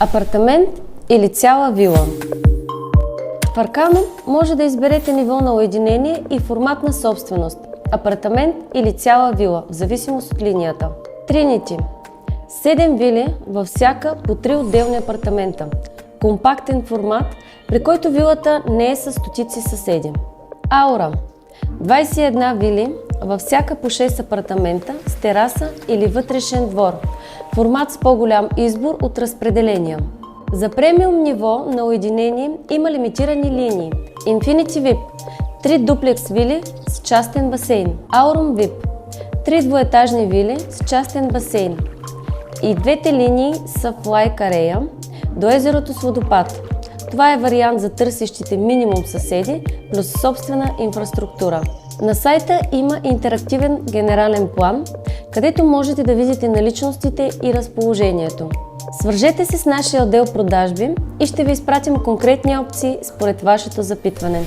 Апартамент или цяла вила? В Аркано може да изберете ниво на уединение и формат на собственост – апартамент или цяла вила, в зависимост от линията. Тринити – 7 вили във всяка по 3 отделни апартамента. Компактен формат, при който вилата не е със стотици съседи. Аура – 21 вили във всяка по 6 апартамента с тераса или вътрешен двор. Формат с по-голям избор от разпределения. За премиум ниво на уединение има лимитирани линии. Infinity VIP – 3 дуплекс вили с частен басейн. Aurum VIP – 3 двуетажни вили с частен басейн. И двете линии са в лайк арея до езерото с водопад. Това е вариант за търсещите минимум съседи плюс собствена инфраструктура. На сайта има интерактивен генерален план, където можете да видите наличностите и разположението. Свържете се с нашия отдел продажби и ще ви изпратим конкретни опции според вашето запитване.